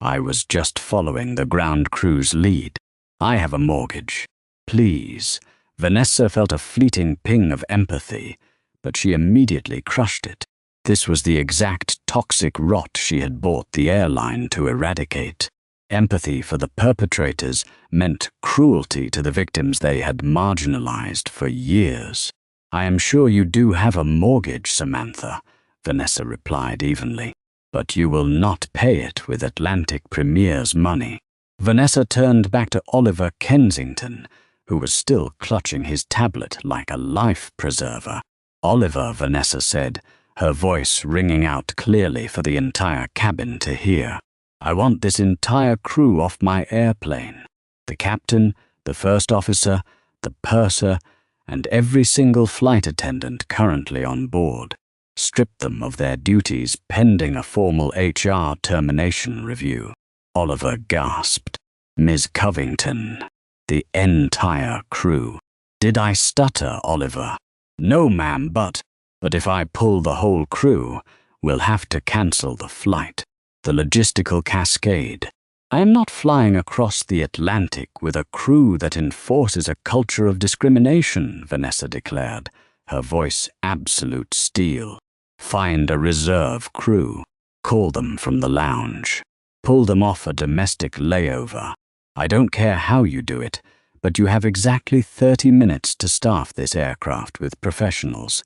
I was just following the ground crew's lead. I have a mortgage. Please. Vanessa felt a fleeting ping of empathy, but she immediately crushed it. This was the exact toxic rot she had bought the airline to eradicate. Empathy for the perpetrators meant cruelty to the victims they had marginalized for years. I am sure you do have a mortgage, Samantha, Vanessa replied evenly, but you will not pay it with Atlantic Premier's money. Vanessa turned back to Oliver Kensington, who was still clutching his tablet like a life preserver. Oliver, Vanessa said, her voice ringing out clearly for the entire cabin to hear. I want this entire crew off my airplane. The captain, the first officer, the purser, and every single flight attendant currently on board. Strip them of their duties pending a formal HR termination review. Oliver gasped. Ms. Covington. The entire crew. Did I stutter, Oliver? No, ma'am, but if I pull the whole crew, we'll have to cancel the flight. The logistical cascade. I am not flying across the Atlantic with a crew that enforces a culture of discrimination, Vanessa declared, her voice absolute steel. Find a reserve crew. Call them from the lounge. Pull them off a domestic layover. I don't care how you do it, but you have exactly 30 minutes to staff this aircraft with professionals,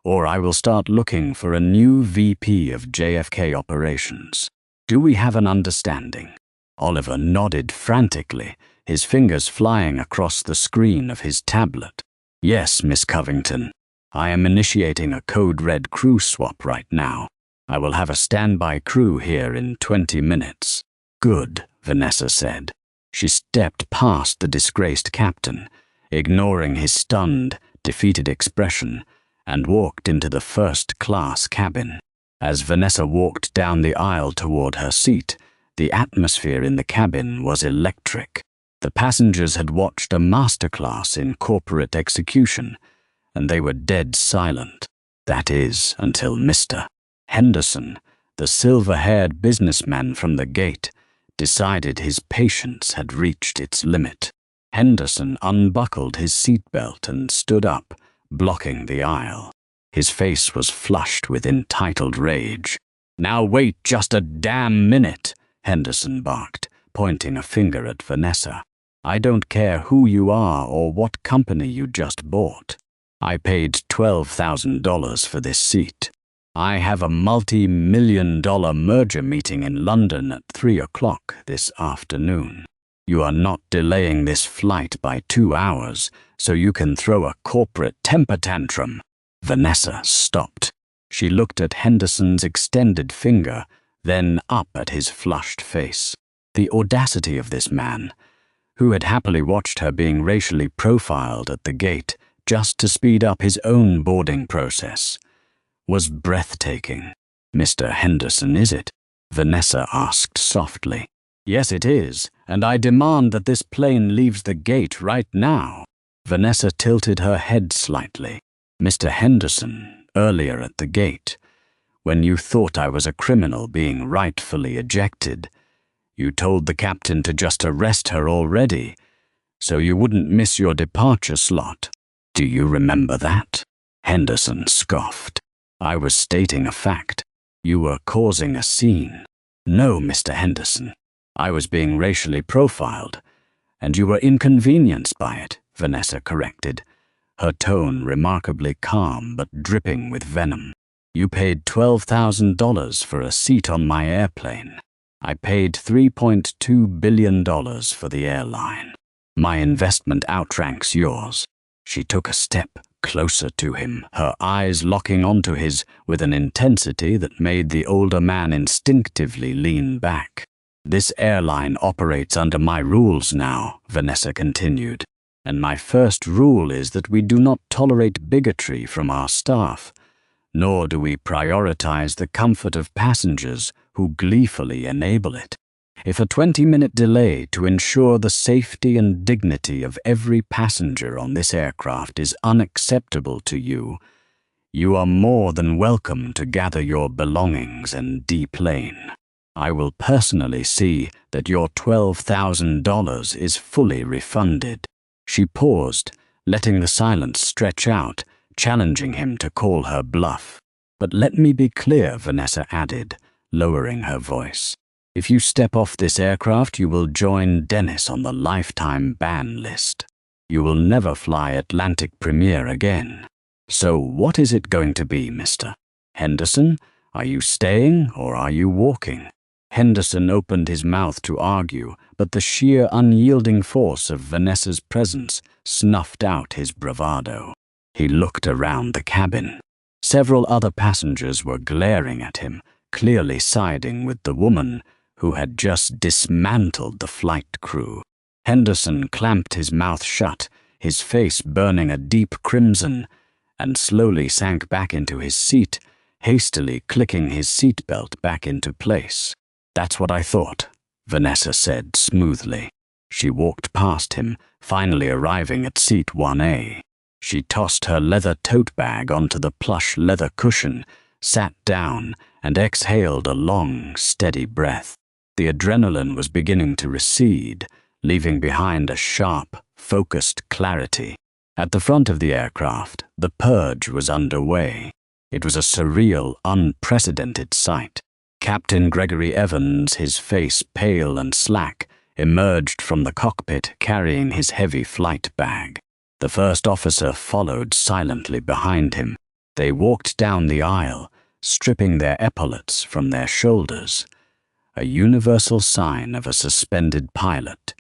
or I will start looking for a new VP of JFK operations. Do we have an understanding? Oliver nodded frantically, his fingers flying across the screen of his tablet. Yes, Miss Covington. I am initiating a code red crew swap right now. I will have a standby crew here in 20 minutes. Good, Vanessa said. She stepped past the disgraced captain, ignoring his stunned, defeated expression, and walked into the first-class cabin. As Vanessa walked down the aisle toward her seat, the atmosphere in the cabin was electric. The passengers had watched a masterclass in corporate execution, and they were dead silent. That is, until Mr. Henderson, the silver-haired businessman from the gate, decided his patience had reached its limit. Henderson unbuckled his seatbelt and stood up, blocking the aisle. His face was flushed with entitled rage. Now wait just a damn minute, Henderson barked, pointing a finger at Vanessa. I don't care who you are or what company you just bought. I paid $12,000 for this seat. I have a multi-million-dollar merger meeting in London at 3 o'clock this afternoon. You are not delaying this flight by 2 hours so you can throw a corporate temper tantrum. Vanessa stopped. She looked at Henderson's extended finger, then up at his flushed face. The audacity of this man, who had happily watched her being racially profiled at the gate just to speed up his own boarding process, was breathtaking. "Mr. Henderson, is it?" Vanessa asked softly. "Yes, it is, and I demand that this plane leaves the gate right now." Vanessa tilted her head slightly. "Mr. Henderson, earlier at the gate, when you thought I was a criminal being rightfully ejected, you told the captain to just arrest her already, so you wouldn't miss your departure slot. Do you remember that?" Henderson scoffed. "I was stating a fact. You were causing a scene." "No, Mr. Henderson. I was being racially profiled, and you were inconvenienced by it," Vanessa corrected, her tone remarkably calm but dripping with venom. "You paid $12,000 for a seat on my airplane. I paid $3.2 billion for the airline. My investment outranks yours." She took a step closer to him, her eyes locking onto his with an intensity that made the older man instinctively lean back. "This airline operates under my rules now," Vanessa continued, "and my first rule is that we do not tolerate bigotry from our staff, nor do we prioritize the comfort of passengers who gleefully enable it. If a 20-minute delay to ensure the safety and dignity of every passenger on this aircraft is unacceptable to you, you are more than welcome to gather your belongings and deplane. I will personally see that your $12,000 is fully refunded." She paused, letting the silence stretch out, challenging him to call her bluff. "But let me be clear," Vanessa added, lowering her voice. "If you step off this aircraft, you will join Dennis on the lifetime ban list. You will never fly Atlantic Premier again. So what is it going to be, Mr. Henderson? Are you staying or are you walking?" Henderson opened his mouth to argue, but the sheer unyielding force of Vanessa's presence snuffed out his bravado. He looked around the cabin. Several other passengers were glaring at him, clearly siding with the woman who had just dismantled the flight crew. Henderson clamped his mouth shut, his face burning a deep crimson, and slowly sank back into his seat, hastily clicking his seatbelt back into place. "That's what I thought," Vanessa said smoothly. She walked past him, finally arriving at seat 1A. She tossed her leather tote bag onto the plush leather cushion, sat down, and exhaled a long, steady breath. The adrenaline was beginning to recede, leaving behind a sharp, focused clarity. At the front of the aircraft, the purge was underway. It was a surreal, unprecedented sight. Captain Gregory Evans, his face pale and slack, emerged from the cockpit carrying his heavy flight bag. The first officer followed silently behind him. They walked down the aisle, stripping their epaulets from their shoulders, a universal sign of a suspended pilot,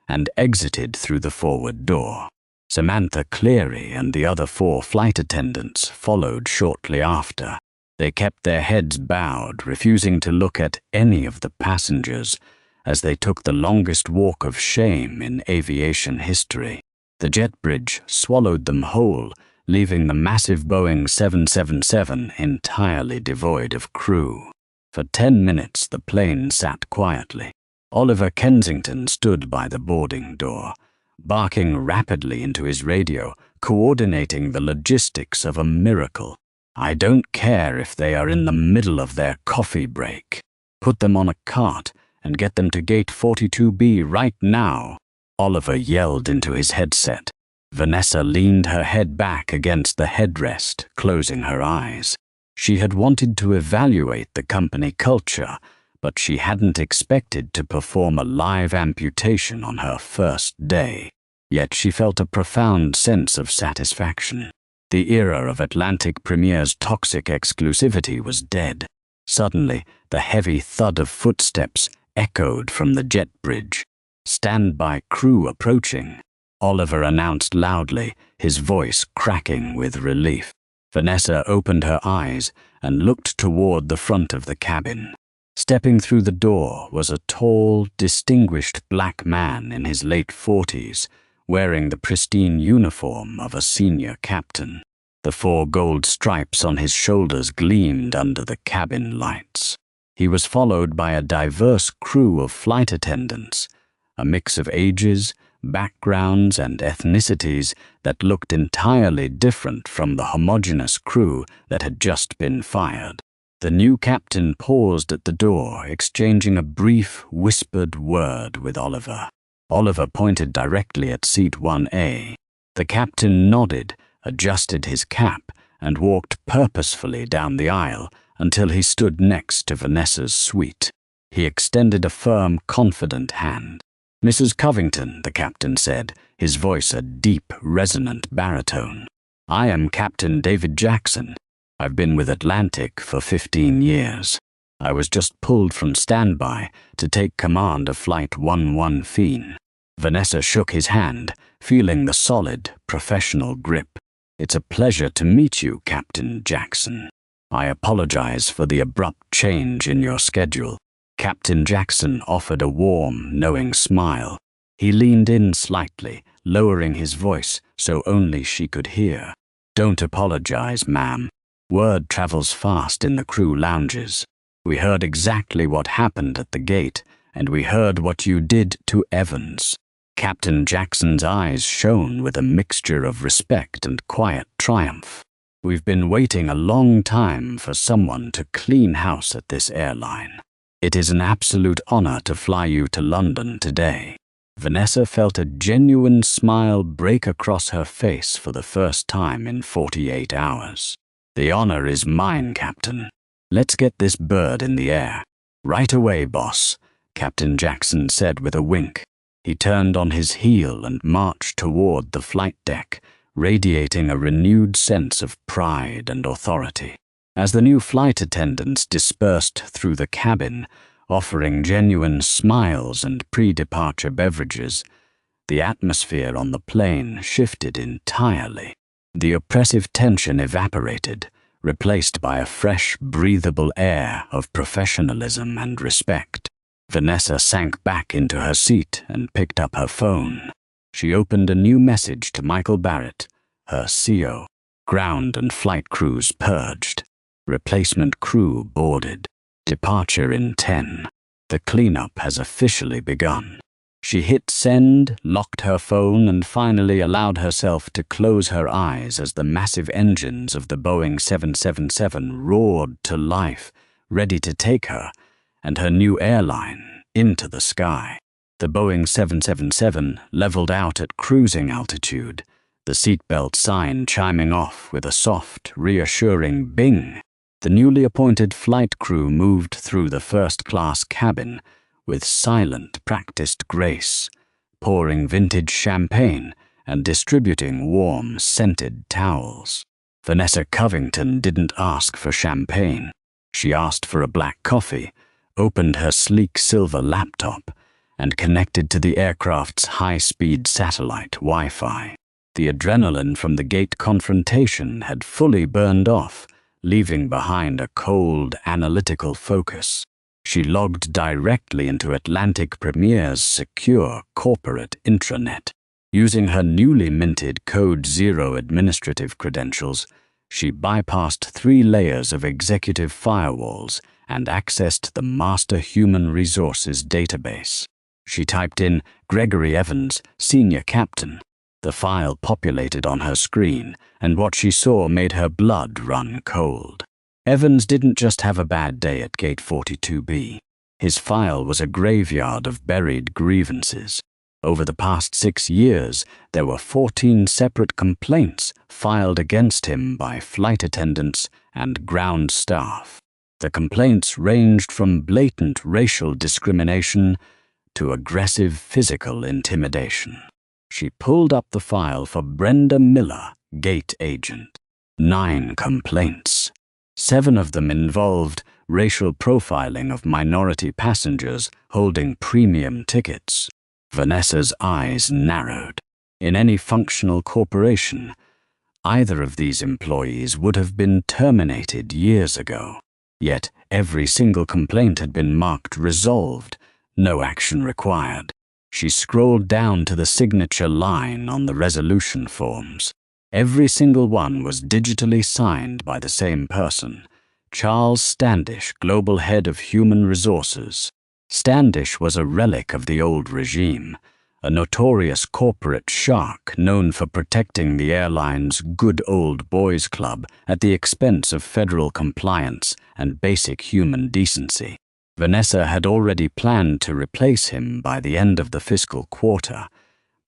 and exited through the forward door. Samantha Cleary and the other 4 flight attendants followed shortly after. They kept their heads bowed, refusing to look at any of the passengers as they took the longest walk of shame in aviation history. The jet bridge swallowed them whole, leaving the massive Boeing 777 entirely devoid of crew. For 10 minutes the plane sat quietly. Oliver Kensington stood by the boarding door, barking rapidly into his radio, coordinating the logistics of a miracle. "I don't care if they are in the middle of their coffee break. Put them on a cart and get them to gate 42B right now," Oliver yelled into his headset. Vanessa leaned her head back against the headrest, closing her eyes. She had wanted to evaluate the company culture, but she hadn't expected to perform a live amputation on her first day. Yet she felt a profound sense of satisfaction. The era of Atlantic Premier's toxic exclusivity was dead. Suddenly, the heavy thud of footsteps echoed from the jet bridge. "Standby crew approaching," Oliver announced loudly, his voice cracking with relief. Vanessa opened her eyes and looked toward the front of the cabin. Stepping through the door was a tall, distinguished black man in his late 40s, wearing the pristine uniform of a senior captain. The 4 gold stripes on his shoulders gleamed under the cabin lights. He was followed by a diverse crew of flight attendants, a mix of ages, backgrounds, and ethnicities that looked entirely different from the homogeneous crew that had just been fired. The new captain paused at the door, exchanging a brief, whispered word with Oliver. Oliver pointed directly at seat 1A. The captain nodded, adjusted his cap, and walked purposefully down the aisle until he stood next to Vanessa's suite. He extended a firm, confident hand. "Mrs. Covington," the captain said, his voice a deep, resonant baritone. "I am Captain David Jackson. I've been with Atlantic for 15 years. I was just pulled from standby to take command of Flight 11 Fiend." Vanessa shook his hand, feeling the solid, professional grip. "It's a pleasure to meet you, Captain Jackson. I apologize for the abrupt change in your schedule." Captain Jackson offered a warm, knowing smile. He leaned in slightly, lowering his voice so only she could hear. "Don't apologize, ma'am. Word travels fast in the crew lounges. We heard exactly what happened at the gate, and we heard what you did to Evans." Captain Jackson's eyes shone with a mixture of respect and quiet triumph. "We've been waiting a long time for someone to clean house at this airline. It is an absolute honor to fly you to London today." Vanessa felt a genuine smile break across her face for the first time in 48 hours. "The honor is mine, Captain. Let's get this bird in the air." "Right away, boss," Captain Jackson said with a wink. He turned on his heel and marched toward the flight deck, radiating a renewed sense of pride and authority. As the new flight attendants dispersed through the cabin, offering genuine smiles and pre-departure beverages, the atmosphere on the plane shifted entirely. The oppressive tension evaporated, replaced by a fresh, breathable air of professionalism and respect. Vanessa sank back into her seat and picked up her phone. She opened a new message to Michael Barrett, her CO. "Ground and flight crews purged. Replacement crew boarded. Departure in 10. The cleanup has officially begun." She hit send, locked her phone, and finally allowed herself to close her eyes as the massive engines of the Boeing 777 roared to life, ready to take her and her new airline into the sky. The Boeing 777 leveled out at cruising altitude, the seatbelt sign chiming off with a soft, reassuring bing. The newly appointed flight crew moved through the first-class cabin with silent, practiced grace, pouring vintage champagne and distributing warm, scented towels. Vanessa Covington didn't ask for champagne. She asked for a black coffee, opened her sleek silver laptop, and connected to the aircraft's high-speed satellite Wi-Fi. The adrenaline from the gate confrontation had fully burned off, leaving behind a cold, analytical focus. She logged directly into Atlantic Premier's secure corporate intranet. Using her newly minted Code Zero administrative credentials, she bypassed 3 layers of executive firewalls and accessed the Master Human Resources database. She typed in Gregory Evans, Senior Captain. The file populated on her screen, and what she saw made her blood run cold. Evans didn't just have a bad day at Gate 42B. His file was a graveyard of buried grievances. Over the past 6 years, there were 14 separate complaints filed against him by flight attendants and ground staff. The complaints ranged from blatant racial discrimination to aggressive physical intimidation. She pulled up the file for Brenda Miller, gate agent. 9 complaints. 7 of them involved racial profiling of minority passengers holding premium tickets. Vanessa's eyes narrowed. In any functional corporation, either of these employees would have been terminated years ago. Yet every single complaint had been marked resolved, no action required. She scrolled down to the signature line on the resolution forms. Every single one was digitally signed by the same person, Charles Standish, Global Head of Human Resources. Standish was a relic of the old regime, a notorious corporate shark known for protecting the airline's good old boys club at the expense of federal compliance and basic human decency. Vanessa had already planned to replace him by the end of the fiscal quarter,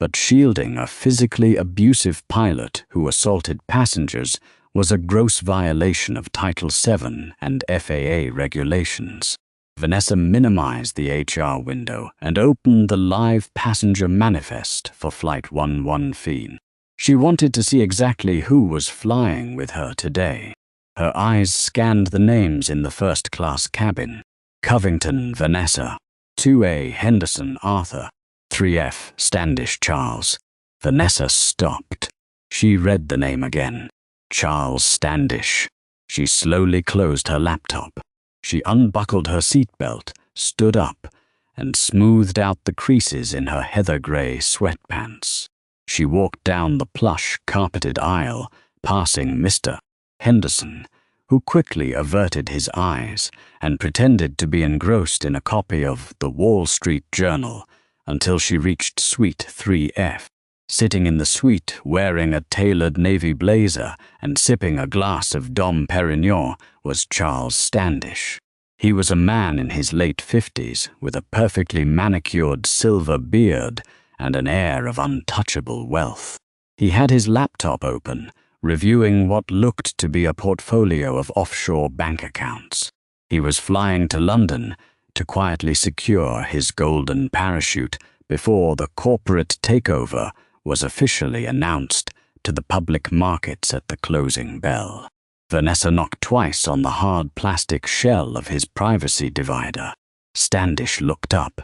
but shielding a physically abusive pilot who assaulted passengers was a gross violation of Title VII and FAA regulations. Vanessa minimized the HR window and opened the live passenger manifest for Flight 115. She wanted to see exactly who was flying with her today. Her eyes scanned the names in the first-class cabin. Covington, Vanessa. 2A, Henderson, Arthur. 3F, Standish, Charles. Vanessa stopped. She read the name again. Charles Standish. She slowly closed her laptop. She unbuckled her seatbelt, stood up, and smoothed out the creases in her heather-gray sweatpants. She walked down the plush, carpeted aisle, passing Mr. Henderson, who quickly averted his eyes and pretended to be engrossed in a copy of the Wall Street Journal until she reached Suite 3F. Sitting in the suite, wearing a tailored navy blazer and sipping a glass of Dom Perignon, was Charles Standish. He was a man in his late 50s with a perfectly manicured silver beard and an air of untouchable wealth. He had his laptop open, reviewing what looked to be a portfolio of offshore bank accounts. He was flying to London to quietly secure his golden parachute before the corporate takeover was officially announced to the public markets at the closing bell. Vanessa knocked twice on the hard plastic shell of his privacy divider. Standish looked up,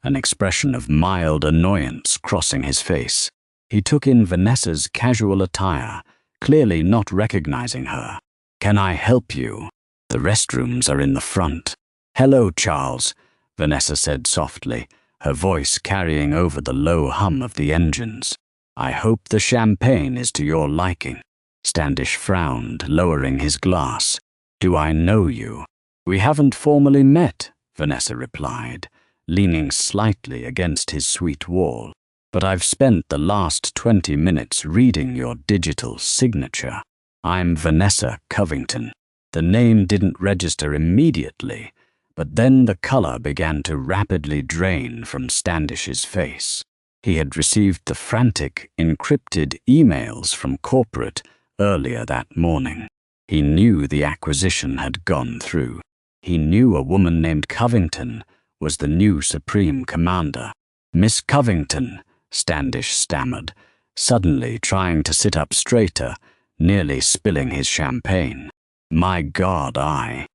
an expression of mild annoyance crossing his face. He took in Vanessa's casual attire, clearly not recognizing her. "Can I help you? The restrooms are in the front." "Hello, Charles," Vanessa said softly, her voice carrying over the low hum of the engines. "I hope the champagne is to your liking." Standish frowned, lowering his glass. "Do I know you?" "We haven't formally met," Vanessa replied, leaning slightly against his suite wall. "But I've spent the last 20 minutes reading your digital signature. I'm Vanessa Covington." The name didn't register immediately, but then the color began to rapidly drain from Standish's face. He had received the frantic, encrypted emails from corporate earlier that morning. He knew the acquisition had gone through. He knew a woman named Covington was the new Supreme Commander. "Miss Covington," Standish stammered, suddenly trying to sit up straighter, nearly spilling his champagne. "My God, I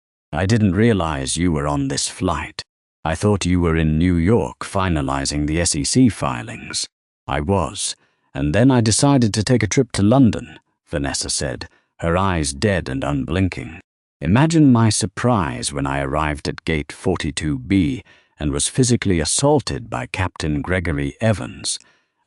didn't realize you were on this flight. I thought you were in New York finalizing the SEC filings." "I was, and then I decided to take a trip to London," Vanessa said, her eyes dead and unblinking. "Imagine my surprise when I arrived at Gate 42B and was physically assaulted by Captain Gregory Evans,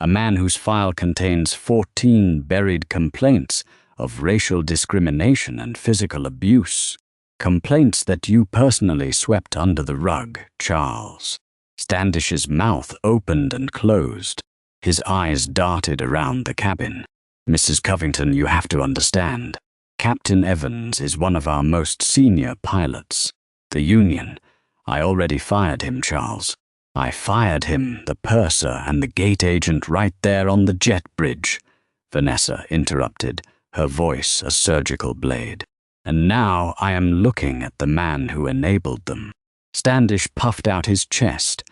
a man whose file contains 14 buried complaints of racial discrimination and physical abuse. Complaints that you personally swept under the rug, Charles." Standish's mouth opened and closed. His eyes darted around the cabin. "Mrs. Covington, you have to understand. Captain Evans is one of our most senior pilots. The union. I already fired him, Charles. I fired him, the purser, and the gate agent right there on the jet bridge," Vanessa interrupted, her voice a surgical blade. "And now I am looking at the man who enabled them." Standish puffed out his chest,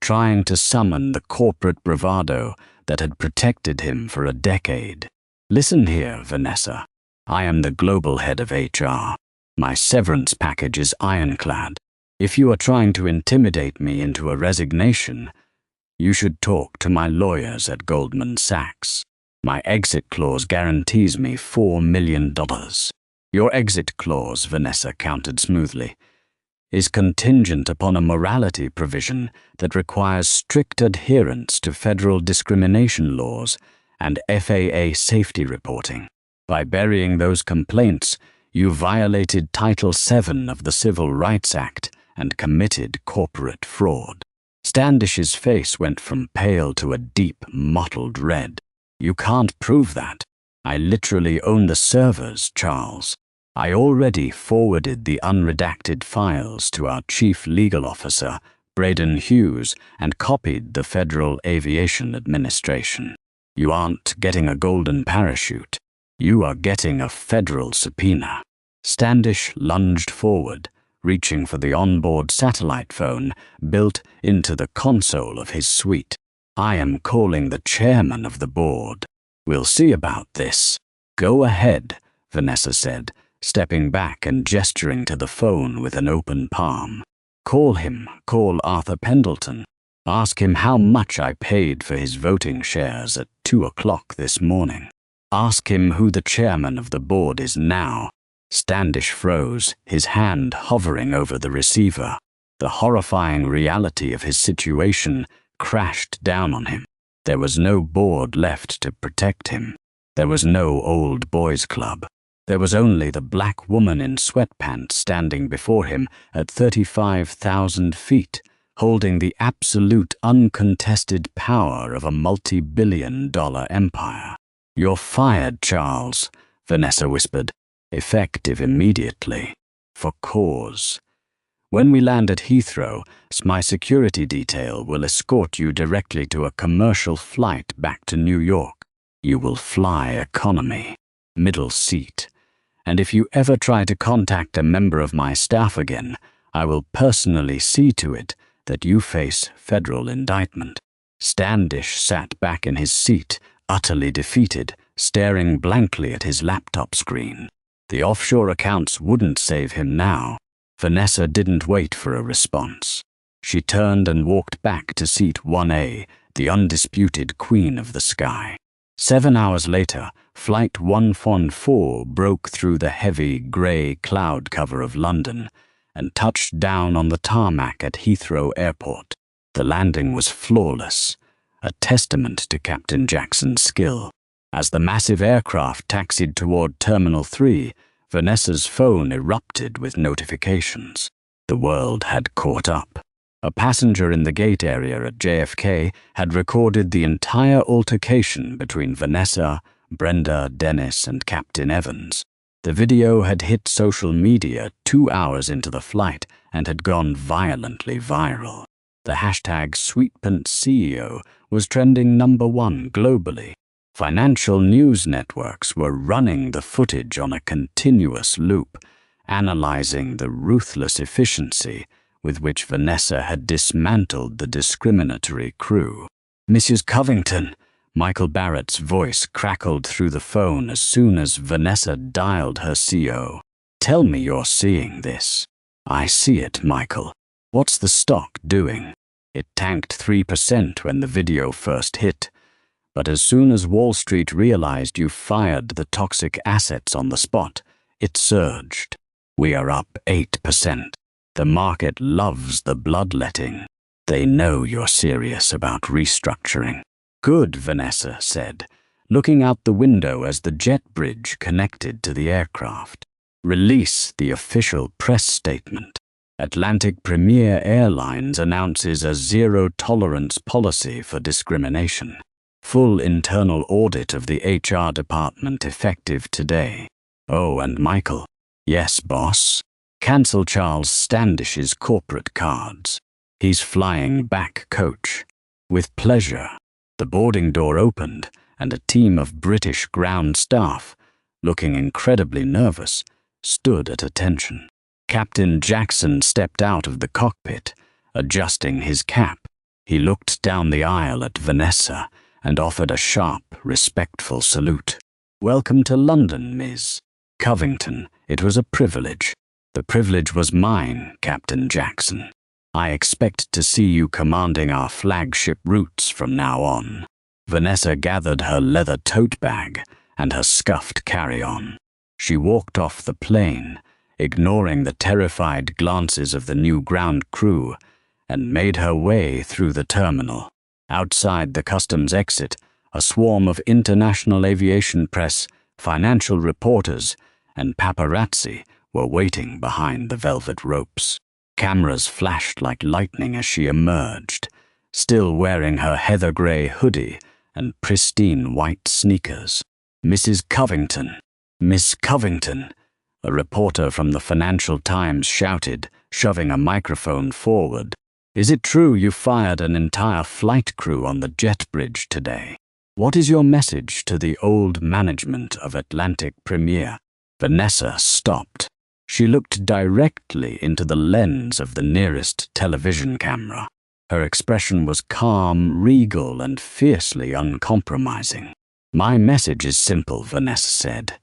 trying to summon the corporate bravado that had protected him for a decade. "Listen here, Vanessa. I am the global head of HR. My severance package is ironclad. If you are trying to intimidate me into a resignation, You should talk to my lawyers at Goldman Sachs. My exit clause guarantees me $4 million. Your exit clause, Vanessa countered smoothly, is contingent upon a morality provision that requires strict adherence to federal discrimination laws and FAA safety reporting. By burying those complaints, you violated Title VII of the Civil Rights Act and committed corporate fraud. Standish's face went from pale to a deep, mottled red. You can't prove that. I literally own the servers, Charles. I already forwarded the unredacted files to our chief legal officer, Braden Hughes, and copied the Federal Aviation Administration. You aren't getting a golden parachute. You are getting a federal subpoena. Standish lunged forward, reaching for the onboard satellite phone built into the console of his suite. I am calling the chairman of the board. We'll see about this. Go ahead, Vanessa said, stepping back and gesturing to the phone with an open palm. Call him. Call Arthur Pendleton. Ask him how much I paid for his voting shares at 2 o'clock this morning. Ask him who the chairman of the board is now. Standish froze, his hand hovering over the receiver. The horrifying reality of his situation crashed down on him. There was no board left to protect him. There was no old boys club. There was only the black woman in sweatpants standing before him at 35,000 feet, holding the absolute uncontested power of a multi-billion-dollar empire. You're fired, Charles, Vanessa whispered, effective immediately. For cause. When we land at Heathrow, my security detail will escort you directly to a commercial flight back to New York. You will fly economy, middle seat. And if you ever try to contact a member of my staff again, I will personally see to it that you face federal indictment. Standish sat back in his seat, utterly defeated, staring blankly at his laptop screen. The offshore accounts wouldn't save him now. Vanessa didn't wait for a response. She turned and walked back to seat 1A, the undisputed queen of the sky. 7 hours later, Flight 114 broke through the heavy, grey cloud cover of London and touched down on the tarmac at Heathrow Airport. The landing was flawless, a testament to Captain Jackson's skill. As the massive aircraft taxied toward Terminal 3, Vanessa's phone erupted with notifications. The world had caught up. A passenger in the gate area at JFK had recorded the entire altercation between Vanessa, Brenda, Dennis, and Captain Evans. The video had hit social media 2 hours into the flight and had gone violently viral. The hashtag #SweetPantsCEO was trending #1 globally. Financial news networks were running the footage on a continuous loop, analyzing the ruthless efficiency with which Vanessa had dismantled the discriminatory crew. Mrs. Covington, Michael Barrett's voice crackled through the phone as soon as Vanessa dialed her CO. Tell me you're seeing this. I see it, Michael. What's the stock doing? It tanked 3% when the video first hit. But as soon as Wall Street realized you fired the toxic assets on the spot, it surged. We are up 8%. The market loves the bloodletting. They know you're serious about restructuring. Good, Vanessa said, looking out the window as the jet bridge connected to the aircraft. Release the official press statement. Atlantic Premier Airlines announces a zero-tolerance policy for discrimination. Full internal audit of the HR department effective today. Oh, and Michael. Yes, boss. Cancel Charles Standish's corporate cards. He's flying back coach. With pleasure. The boarding door opened, and a team of British ground staff, looking incredibly nervous, stood at attention. Captain Jackson stepped out of the cockpit, adjusting his cap. He looked down the aisle at Vanessa and offered a sharp, respectful salute. Welcome to London, Ms. Covington. It was a privilege. The privilege was mine, Captain Jackson. I expect to see you commanding our flagship routes from now on." Vanessa gathered her leather tote bag and her scuffed carry-on. She walked off the plane, ignoring the terrified glances of the new ground crew, and made her way through the terminal. Outside the customs exit, a swarm of international aviation press, financial reporters, and paparazzi were waiting behind the velvet ropes. Cameras flashed like lightning as she emerged, still wearing her heather-gray hoodie and pristine white sneakers. "Mrs. Covington, Miss Covington," a reporter from the Financial Times shouted, shoving a microphone forward. "Is it true you fired an entire flight crew on the jet bridge today? What is your message to the old management of Atlantic Premier?" Vanessa stopped. She looked directly into the lens of the nearest television camera. Her expression was calm, regal, and fiercely uncompromising. "My message is simple," Vanessa said,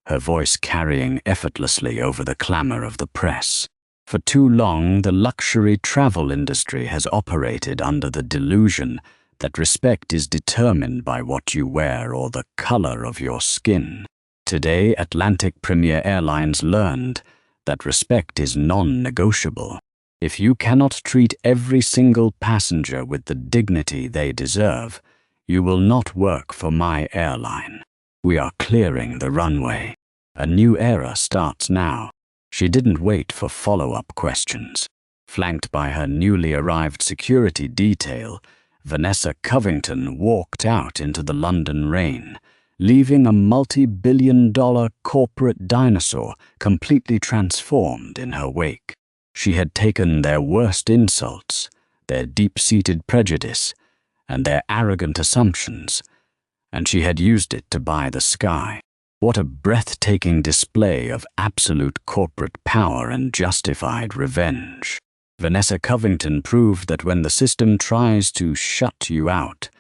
her voice carrying effortlessly over the clamor of the press. For too long, the luxury travel industry has operated under the delusion that respect is determined by what you wear or the color of your skin. Today, Atlantic Premier Airlines learned that respect is non-negotiable. If you cannot treat every single passenger with the dignity they deserve, you will not work for my airline. We are clearing the runway. A new era starts now." She didn't wait for follow-up questions. Flanked by her newly arrived security detail, Vanessa Covington walked out into the London rain, leaving a multi-billion-dollar corporate dinosaur completely transformed in her wake. She had taken their worst insults, their deep-seated prejudice, and their arrogant assumptions, and she had used it to buy the sky. What a breathtaking display of absolute corporate power and justified revenge. Vanessa Covington proved that when the system tries to shut you out,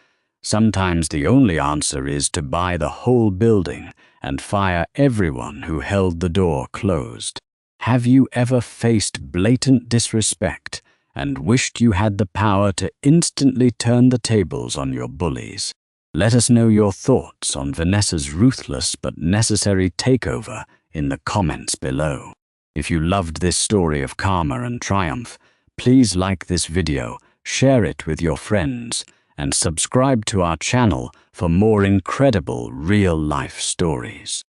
sometimes the only answer is to buy the whole building and fire everyone who held the door closed. Have you ever faced blatant disrespect and wished you had the power to instantly turn the tables on your bullies? Let us know your thoughts on Vanessa's ruthless but necessary takeover in the comments below. If you loved this story of karma and triumph, please like this video, share it with your friends, and subscribe to our channel for more incredible real-life stories.